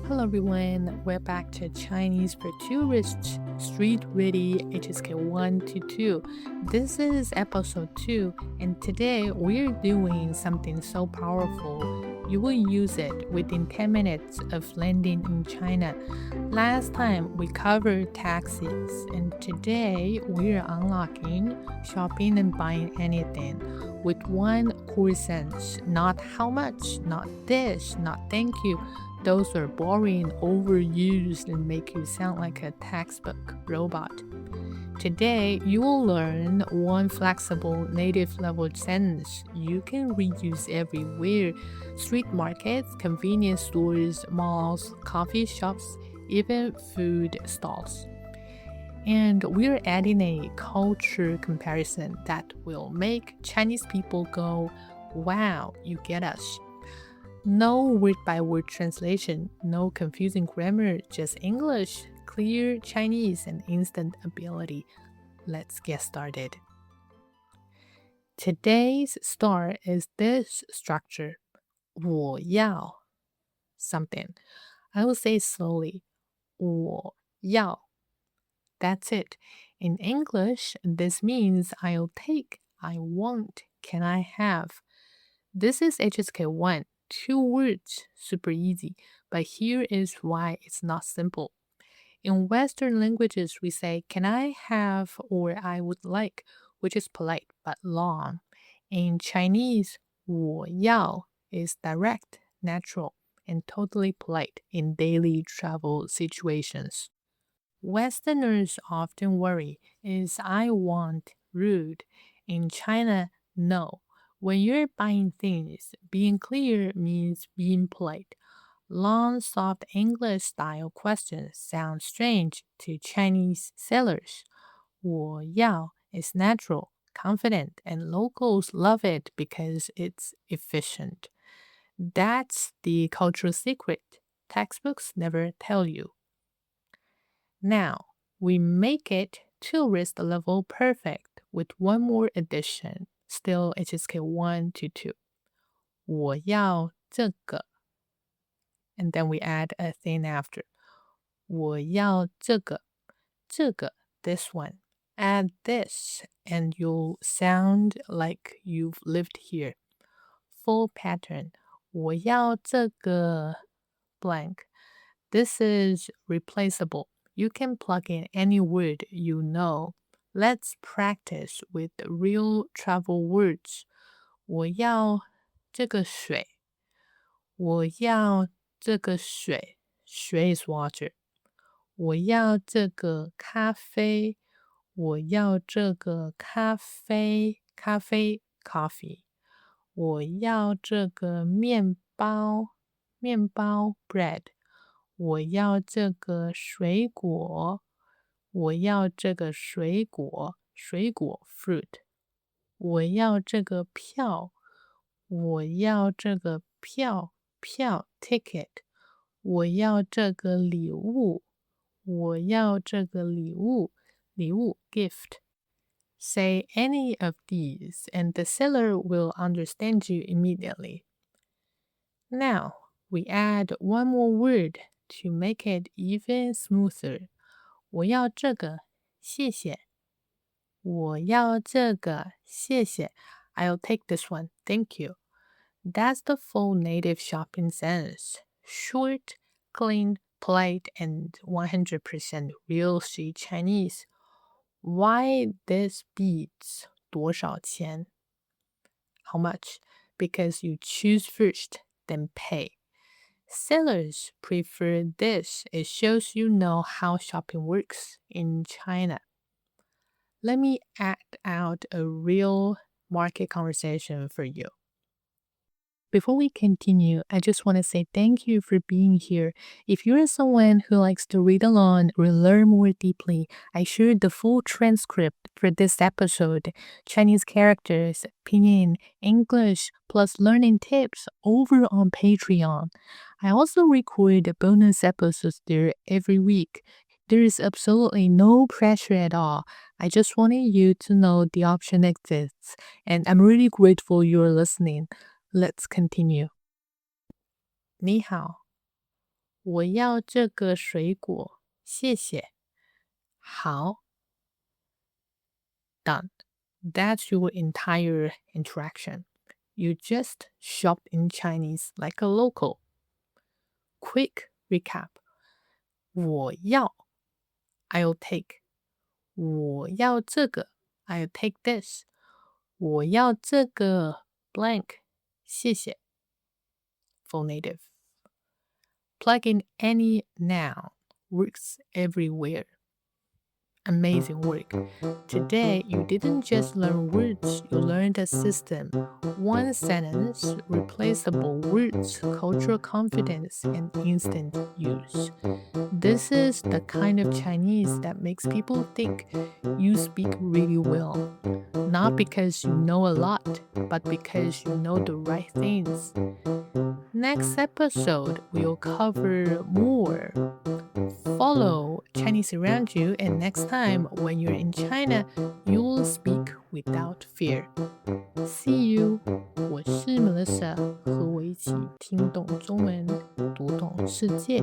Hello everyone, we're back to Chinese for Tourists Street Ready HSK1 to 2. This is episode 2, and today we're doing something so powerful. You will use it within 10 minutes of landing in China. Last time we covered taxis, and today we're unlocking shopping and buying anything with one core sense. Not how much, not this, not thank you. Those are boring, overused, and make you sound like a textbook robot. Today, you will learn one flexible native level sentence you can reuse everywhere: street markets, convenience stores, malls, coffee shops, even food stalls. And we're adding a culture comparison that will make Chinese people go, wow, you get us. No word-by-word translation, no confusing grammar, just English, clear Chinese, and instant ability. Let's get started. Today's star is this structure. 我要 something. I will say slowly. 我要. That's it. In English, this means I'll take, I want, can I have. This is HSK1. 2 words, super easy, but here is why it's not simple. In Western languages, we say, can I have or I would like, which is polite but long. In Chinese, 我要 is direct, natural, and totally polite in daily travel situations. Westerners often worry, is I want rude? In China, no. When you're buying things, being clear means being polite. Long, soft English-style questions sound strange to Chinese sellers. 我要 is natural, confident, and locals love it because it's efficient. That's the cultural secret. Textbooks never tell you. Now, we make it tourist level perfect with one more addition. Still HSK1 to 2. 我要这个. And then we add a thing after. 我要这个. 这个, this one. Add this and you'll sound like you've lived here. Full pattern. 我要这个 blank. This is replaceable. You can plug in any word you know. Let's practice with real travel words. 我要这个水. 我要这个水. 水 is water. 我要这个咖啡. 我要这个咖啡. 咖啡 coffee. 我要这个面包. 面包 bread. 我要这个水果。我要这个水果。水果 fruit. 我要这个票。我要这个票。票 ticket. 我要这个礼物。我要这个礼物。礼物 gift. Say any of these and the seller will understand you immediately. Now, we add one more word to make it even smoother. 我要这个，谢谢。我要这个，谢谢。I'll take this one, thank you. That's the full native shopping sense. Short, clean, polite, and 100% real street Chinese. Why this beats 多少钱? How much? Because you choose first, then pay. Sellers prefer this. It shows you know how shopping works in China. Let me act out a real market conversation for you. Before we continue, I just want to say thank you for being here. If you're someone who likes to read along or learn more deeply, I shared the full transcript for this episode, Chinese characters, pinyin, English, plus learning tips over on Patreon. I also record bonus episodes there every week. There is absolutely no pressure at all. I just wanted you to know the option exists, and I'm really grateful you're listening. Let's continue. 你好我要这个水果，谢谢。好，done. That's your entire interaction. You just shopped in Chinese like a local. Quick recap. 我要 I'll take. 我要这个 I'll take this. 我要这个 blank. 谢谢 for native. Plug in any noun. Works everywhere. Amazing work. Today, you didn't just learn words, you learned a system. One sentence, replaceable words, cultural confidence, and instant use. This is the kind of Chinese that makes people think you speak really well. Not because you know a lot, but because you know the right things. Next episode, we'll cover more. Follow Chinese around you, and next time when you're in China, you'll speak without fear. See you. 我是 Melissa，和我一起听懂中文，读懂世界。